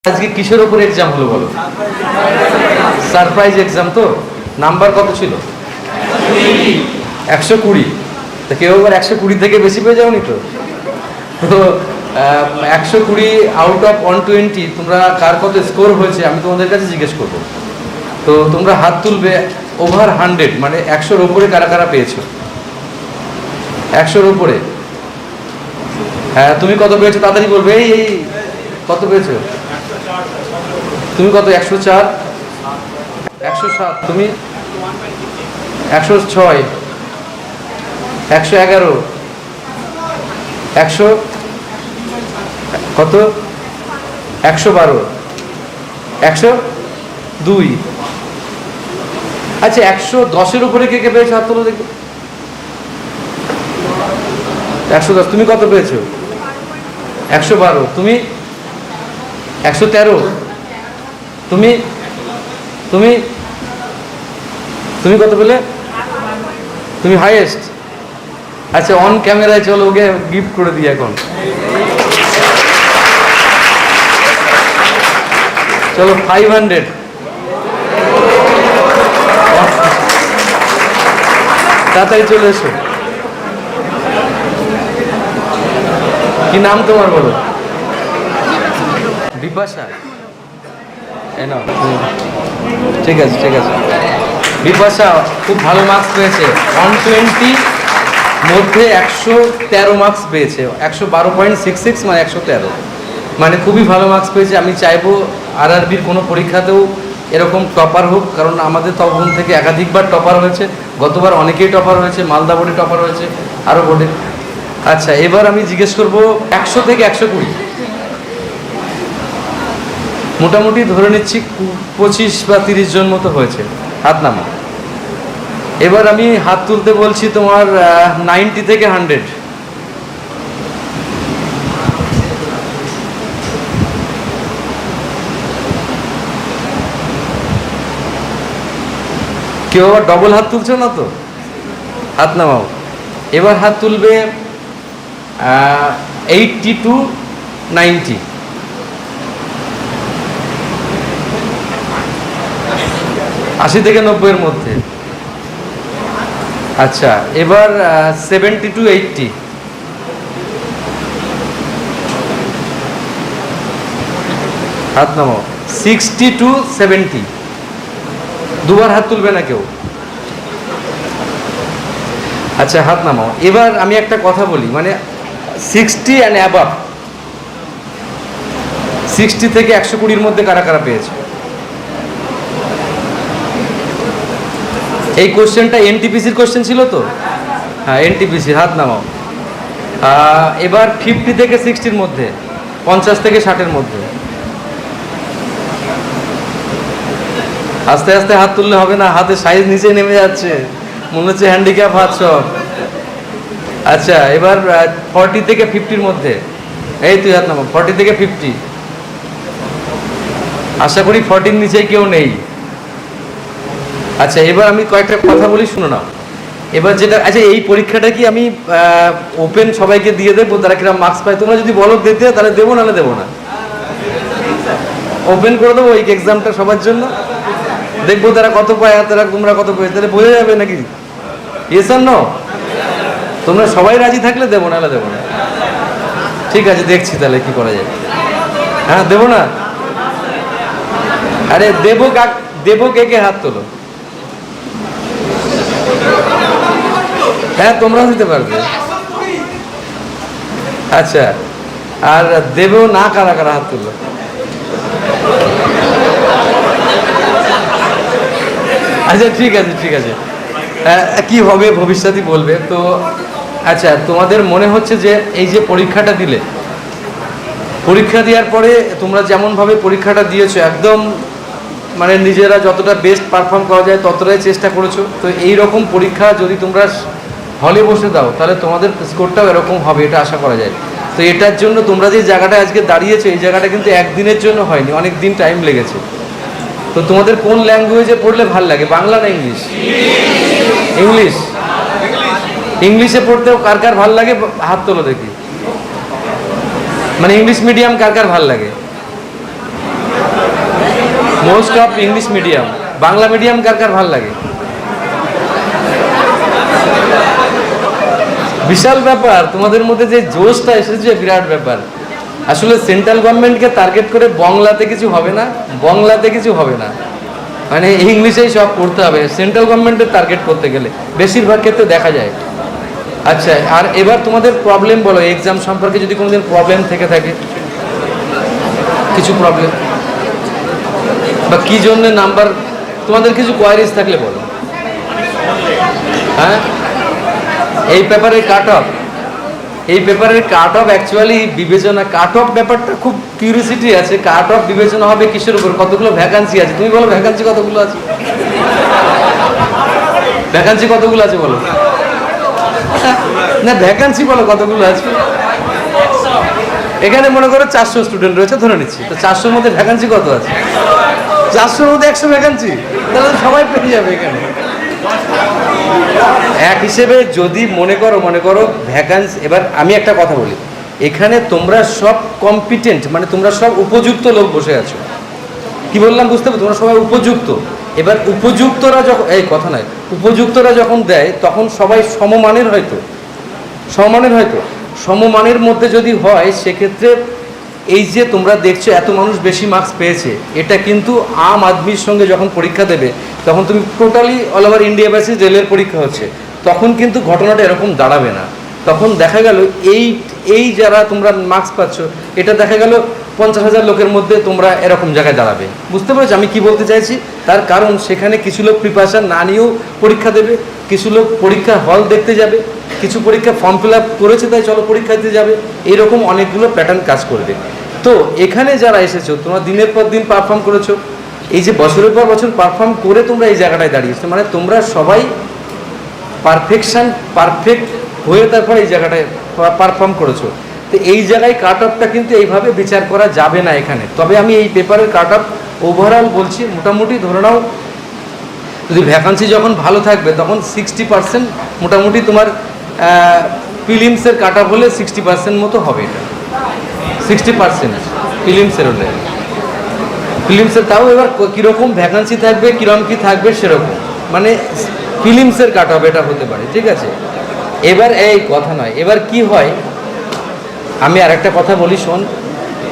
আজকে কিসের উপর এক্সাম হলো বলো? Surprise exam. তো নাম্বার কত ছিল? 120। তা কেউ আবার 120 থেকে বেশি পেয়ে যাওনি তো? তো 120 আউট অফ 120 তোমরা কার কত স্কোর হয়েছে আমি তোমাদের কাছে জিজ্ঞেস করবো। তো তোমরা হাত তুলবে ওভার 100, মানে 100-র উপরে কারা কারা পেয়েছো? 100-র উপরে। হ্যাঁ, তুমি কত পেয়েছো তাড়াতাড়ি বলবে। এই কত পেয়েছো তুমি? কত? 104, 107, তুমি 106, 111, 100 কত? 112, 102। আচ্ছা, 110-এর উপরে কে কে পেয়েছো হাত তোলো দেখো। 110। তুমি কত পেয়েছো? 112। তুমি 113। তুমি তুমি তুমি কত পেলে? তুমি হাইয়েস্ট। আচ্ছা, অন ক্যামেরায় চলো, ওকে গিফট করে দিই এখন। চলো 500। তাড়াতাড়ি চলে এসো। কি নাম তোমার বলো? বিপাশা। ঠিক আছে ঠিক আছে। বিপাশা খুব ভালো মার্কস পেয়েছে। 120 মধ্যে 113 মার্কস পেয়েছে। 112.66 মানে 113, মানে খুবই ভালো মার্কস পেয়েছে। আমি চাইবো আরআরবির কোনো পরীক্ষাতেও এরকম টপার হোক, কারণ আমাদের তখন থেকে একাধিকবার টপার হয়েছে। গতবার অনেকেই টপার হয়েছে, মালদা বোর্ডে টপার হয়েছে, আরও বোর্ডে। আচ্ছা, এবার আমি জিজ্ঞেস করবো 100 থেকে 120, মোটামুটি ধরে নিচ্ছি 25 বা 30 জন মতো হয়েছে। হাত নামা। এবার আমি হাত তুলতে বলছি তোমার 90 থেকে 100। কেউ আবার ডবল হাত তুলছো না তো? হাত নামাও। এবার হাত তুলবে 80 to 90। 80 থেকে 90-এর মধ্যে। আচ্ছা, এবার 70 to 80। হাত নামাও। 60 to 70। দুবার হাত তুলবে না কেউ। আচ্ছা, হাত নামাও। এবার আমি একটা কথা বলি, মানে 60 অ্যান্ড অ্যাবাভ, 60 থেকে 120-র মধ্যে কারা কারা পেয়েছে? এই কোশ্চেনটা এনটিপিসির কোশ্চেন ছিল তো? হ্যাঁ, এনটিপিসির। হাত নামাও। এবার 50 থেকে 60-র মধ্যে, 50 থেকে 60-এর মধ্যে। আস্তে আস্তে হাত তুললে হবে না, হাতের সাইজ নিচে নেমে যাচ্ছে, মনে হচ্ছে হ্যান্ডিক্যাপ হাত সব। আচ্ছা, এবার 40 থেকে 50-র মধ্যে। এই তুই হাত নামাও। 40 থেকে 50। আশা করি 40-র নিচে কেউ নেই। আচ্ছা, এবার আমি কয়েকটা কথা বলি, শুনো না। এবার যেটা, আচ্ছা, এই পরীক্ষাটা কি আমি ওপেন সবাইকে দিয়ে দেবো, তারা কিরকম মার্কস পায়? তোমরা যদি বলো দিতে, তাহলে দেবো, নাহলে দেবো না। ওপেন করে দেবো এই এক্সামটা সবার জন্য, দেখবো তারা কত পায় আর তোমরা কত পায়, তাহলে বোঝা যাবে নাকি। Yes or no? তোমরা সবাই রাজি থাকলে দেবো, নাহলে দেবো না। ঠিক আছে, দেখছি তাহলে কি করা যায়। হ্যাঁ, দেবো না? আরে দেবো, দেবো কে কে হাত তোলো। হ্যাঁ, তোমরাও দিতে পারবে। আচ্ছা, আর দেবো না কারা কারা হাত তুলো। আচ্ছা, ঠিক আছে ঠিক আছে। কি হবে ভবিষ্যৎই বলবে। তো আচ্ছা, তোমাদের মনে হচ্ছে যে এই যে পরীক্ষাটা দিলে, পরীক্ষা দেওয়ার পরে তোমরা যেমনভাবে পরীক্ষাটা দিয়েছো, একদম মানে নিজেরা যতটা বেস্ট পারফর্ম করা যায় ততটাই চেষ্টা করেছো। তো এই রকম পরীক্ষা যদি তোমরা হলে বসে দাও, তাহলে তোমাদের স্কোরটাও এরকম হবে, এটা আশা করা যায়। তো এটার জন্য তোমরা যে জায়গাটা আজকে দাঁড়িয়েছো, এই জায়গাটা কিন্তু একদিনের জন্য হয়নি, অনেক দিন টাইম লেগেছে। তো তোমাদের কোন ল্যাঙ্গুয়েজে পড়লে ভাল লাগে, বাংলা না ইংলিশ? ইংলিশ। ইংলিশে পড়তেও কার কার ভাল লাগে হাত তোলো দেখি। মানে ইংলিশ মিডিয়াম কার কার ভাল লাগে? Most of English medium, Bangla medium কার কার ভাল লাগে? বিশাল ব্যাপার, তোমাদের মধ্যে যে জোশটা এসেছে বিরাট ব্যাপার। আসলে সেন্ট্রাল গভর্নমেন্টকে টার্গেট করে বাংলাতে কিছু হবে না, বাংলাতে কিছু হবে না, মানে ইংলিশেই সব করতে হবে সেন্ট্রাল গভর্নমেন্টের টার্গেট করতে গেলে, বেশিরভাগ ক্ষেত্রে দেখা যায়। আচ্ছা, আর এবার তোমাদের প্রবলেম বলো, এক্সাম সম্পর্কে যদি কোনোদিন প্রবলেম থেকে থাকে, কিছু প্রবলেম বা কী জন্য নাম্বার, তোমাদের কিছু কোয়ারিজ থাকলে বলো। হ্যাঁ, এই পেপারের কাট অফ, এই পেপারের কাট অফ অ্যাকচুয়ালি বিবেচনা, কাট অফ ব্যাপারটা খুব কিউরিয়াসিটি আছে। কাট অফ বিবেচনা হবে কিসের উপর? কতগুলো ভ্যাকান্সি আছে, তুমি বলো ভ্যাকান্সি কতগুলো আছে, ভ্যাকান্সি কতগুলো আছে বলো না, ভ্যাকান্সি বলো কতগুলো আছে। এখানে মনে করো 400 স্টুডেন্ট রয়েছে ধরে নিচ্ছি, তো 400-র মধ্যে ভ্যাকান্সি কত আছে? 400-র মধ্যে 100 ভ্যাকান্সি, তাহলে সবাই পেয়ে যাবে এখানে। এক হিসেবে যদি মনে করো ভ্যাকান্সি, এবার আমি একটা কথা বলি, এখানে তোমরা সব কম্পিটেন্ট, মানে তোমরা সব উপযুক্ত লোক বসে আছো। কি বললাম বুঝতে পারছো? তোমরা সবাই উপযুক্ত। এবার উপযুক্তরা যখন, এই কথা নয়, উপযুক্তরা যখন দেয় তখন সবাই সমমানের, হয়তো সমমানের মধ্যে যদি হয়, সেক্ষেত্রে এই যে তোমরা দেখছো এত মানুষ বেশি মার্কস পেয়েছে, এটা কিন্তু আম আদমির সঙ্গে যখন পরীক্ষা দেবে, তখন তুমি totally all over India basis রেলের পরীক্ষা হচ্ছে, তখন কিন্তু ঘটনাটা এরকম দাঁড়াবে না। তখন দেখা গেল এই যারা তোমরা মার্কস পাচ্ছ, এটা দেখা গেল 50,000 লোকের মধ্যে তোমরা এরকম জায়গায় দাঁড়াবে। বুঝতে পেরেছো আমি কি বলতে চাইছি? তার কারণ সেখানে কিছু লোক প্রিপারেশন না নিয়েও পরীক্ষা দেবে, কিছু লোক পরীক্ষা হল দেখতে যাবে, কিছু পরীক্ষা ফর্ম ফিল আপ করেছে তাই চলো পরীক্ষা দিতে যাবে, এইরকম অনেকগুলো প্যাটার্ন কাজ করবে। তো এখানে যারা এসেছো, তোমরা দিনের পর দিন পারফর্ম করেছো, এই যে বছরের পর বছর পারফর্ম করে তোমরা এই জায়গাটায় দাঁড়িয়েছো, মানে তোমরা সবাই পারফেক্ট হয়ে তারপর এই জায়গাটায় পারফর্ম করেছো। তো এই জায়গায় কাট অফটা কিন্তু এইভাবে বিচার করা যাবে না এখানে। তবে আমি এই পেপারের কাট অফ ওভারঅল বলছি, মোটামুটি ধরে নাও, যদি ভ্যাকান্সি যখন ভালো থাকবে তখন 60% মোটামুটি তোমার প্রিলিমসের কাট অফ হলে 60% মতো হবে। এটা 60% প্রিলিমসের হলে, প্রিলিমসের তাও এবার কীরকম ভ্যাকান্সি থাকবে, কীরকম কী থাকবে সেরকম, মানে প্রিলিমসের কাট অফ এটা হতে পারে, ঠিক আছে। এবার এই কথা নয়, এবার কি হয় আমি আরেকটা কথা বলি, শোন,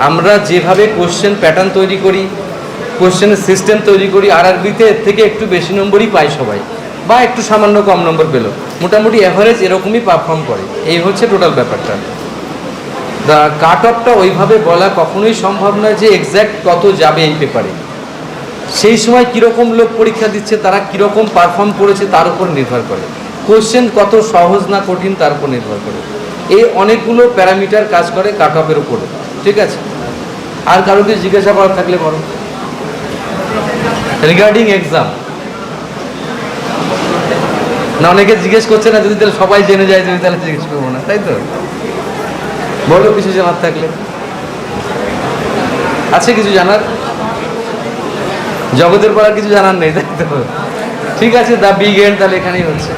আমরা যেভাবে কোশ্চেন প্যাটার্ন তৈরি করি, কোশ্চেনের সিস্টেম তৈরি করি, আরআরবিতে এর থেকে একটু বেশি নম্বরই পায় সবাই, বা একটু সামান্য কম নম্বর পেল, মোটামুটি অ্যাভারেজ এরকমই পারফর্ম করে। এই হচ্ছে টোটাল ব্যাপারটা। কাট অফটা ওইভাবে বলা কখনোই সম্ভব নয় যে এক্স্যাক্ট কত যাবে এই পেপারে। সেই সময় কীরকম লোক পরীক্ষা দিচ্ছে, তারা কীরকম পারফর্ম করেছে তার উপর নির্ভর করে, কোশ্চেন কত সহজ না কঠিন তার উপর নির্ভর করে। এই অনেকগুলো প্যারামিটার কাজ করে কাট অফের উপরে, ঠিক আছে। আর কারোকে জিজ্ঞাসা করার থাকলে বলো রিগার্ডিং এক্সাম, না অনেকে জিজ্ঞেস করছে না, যদি তাহলে সবাই জেনে যায় যদি তাহলে জিজ্ঞেস করবো না, তাই তো? বলো কিছু জানার থাকলে। আছে কিছু জানার? জগতের পড়ার কিছু জানার নেই, তাই তো? ঠিক আছে, দ্য বিগ এন্ড তাহলে এখানেই হচ্ছে।